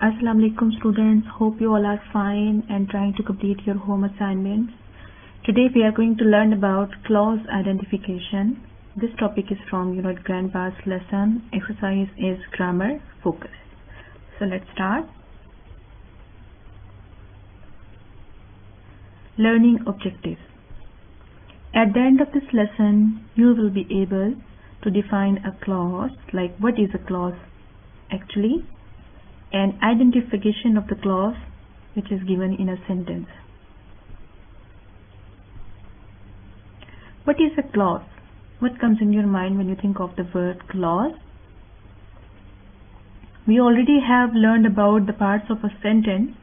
Assalamu alaikum students, hope you all are fine and trying to complete your home assignments. Today we are going to learn about clause identification. This topic is from grandpa's lesson. Exercise is grammar focus. So let's start. Learning objectives. At the end of this lesson, you will be able to define a clause, like what is a clause actually, and identification of the clause which is given in a sentence. What is a clause? What comes in your mind when you think of the word clause? We already have learned about the parts of a sentence,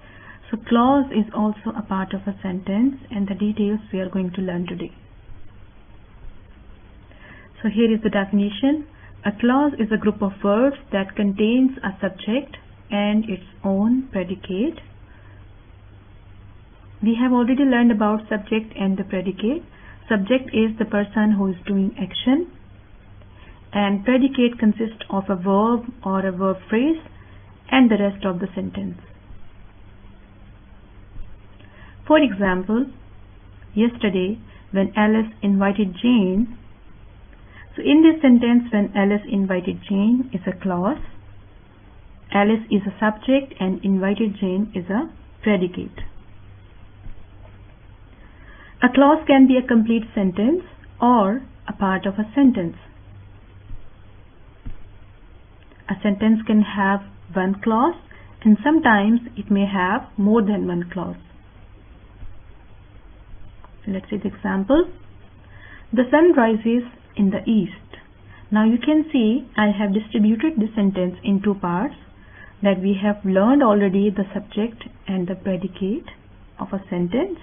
so clause is also a part of a sentence, and the details we are going to learn today. So here is the definition. A clause is a group of words that contains a subject and its own predicate. We have already learned about subject and the predicate. Subject is the person who is doing action, and predicate consists of a verb or a verb phrase and the rest of the sentence. For example, yesterday when Alice invited Jane. So in this sentence, when Alice invited Jane is a clause. Alice is a subject and invited Jane is a predicate. A clause can be a complete sentence or a part of a sentence. A sentence can have one clause, and sometimes it may have more than one clause. Let's see the example. The sun rises in the east. Now you can see I have distributed the sentence in two parts, that we have learned already the subject and the predicate of a sentence.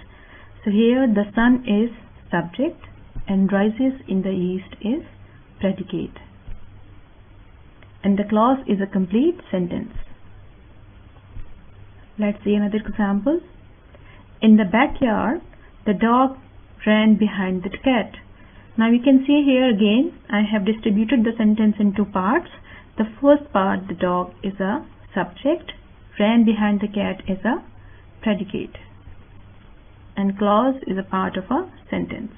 So here the sun is subject and rises in the east is predicate, and the clause is a complete sentence. Let's see another example. In the backyard, the dog ran behind the cat. Now you can see here again I have distributed the sentence in two parts. The first part, the dog, is a subject, ran behind the cat is a predicate, and clause is a part of a sentence.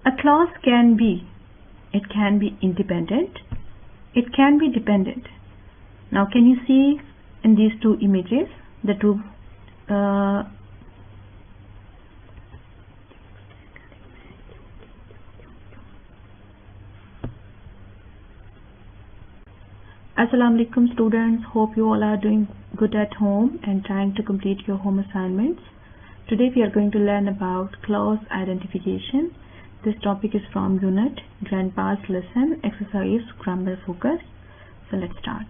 A clause can be independent, it can be dependent. Now can you see in these two images the two Assalamu alaikum students, hope you all are doing good at home and trying to complete your home assignments. Today we are going to learn about clause identification. This topic is from unit grandpa's lesson, exercise grammar focus. So let's start.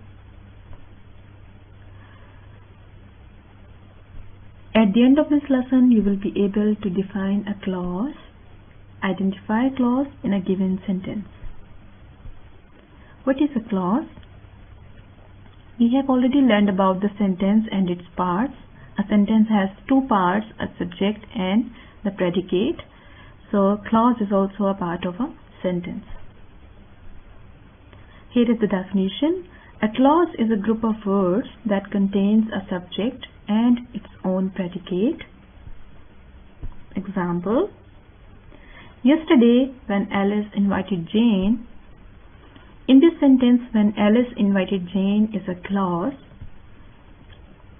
At the end of this lesson you will be able to define a clause, identify a clause in a given sentence. What is a clause? We have already learned about the sentence and its parts. A sentence has two parts, a subject and the predicate. So clause is also a part of a sentence. Here is the definition. A clause is a group of words that contains a subject and its own predicate. Example. Yesterday when Alice invited Jane. In this sentence, when Alice invited Jane is a clause,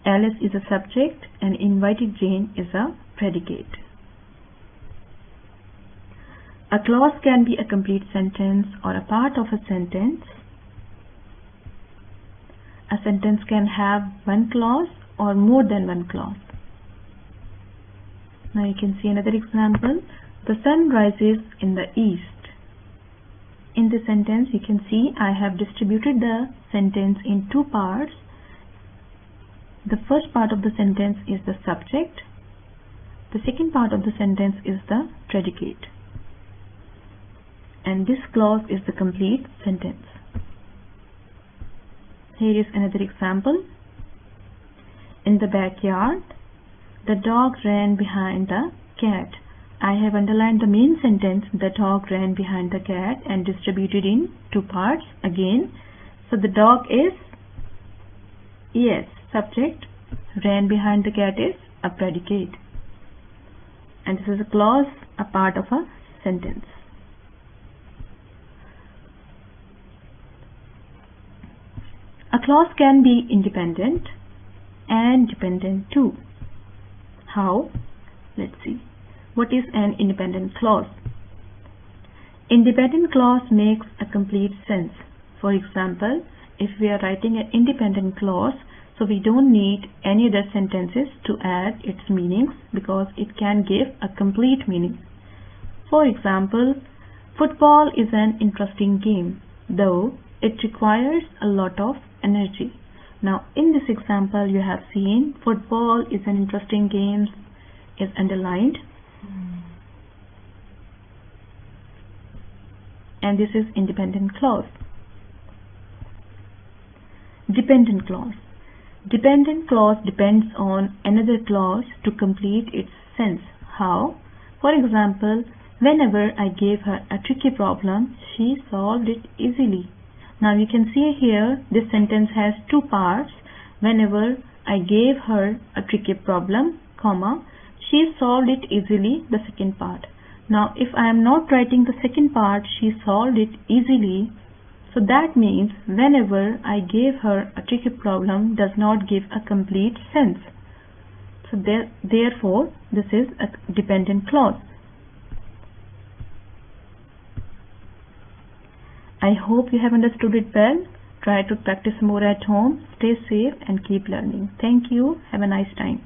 Alice is a subject and invited Jane is a predicate. A clause can be a complete sentence or a part of a sentence. A sentence can have one clause or more than one clause. Now you can see another example. The sun rises in the east. In this sentence you can see I have distributed the sentence in two parts. The first part of the sentence is the subject. The second part of the sentence is the predicate. And this clause is the complete sentence. Here is another example. In the backyard, the dog ran behind the cat. I have underlined the main sentence, the dog ran behind the cat, and distributed in two parts. Again, So the dog is, yes, subject. Ran behind the cat is a predicate. And this is a clause, a part of a sentence. A clause can be independent and dependent too. How? Let's see. What is an independent clause? Independent clause makes a complete sense. For example, if we are writing an independent clause, so we don't need any other sentences to add its meanings because it can give a complete meaning. For example, football is an interesting game, though it requires a lot of energy. Now in this example you have seen football is an interesting game is underlined. And this is independent clause. Dependent clause. Dependent clause depends on another clause to complete its sense. How? For example, whenever I gave her a tricky problem, she solved it easily. Now you can see here this sentence has two parts. Whenever I gave her a tricky problem, comma, she solved it easily, the second part. Now if I am not writing the second part, she solved it easily, so that means whenever I gave her a tricky problem does not give a complete sense. So therefore this is a dependent clause. I hope you have understood it well. Try to practice more at home. Stay safe and keep learning. Thank you. Have a nice time.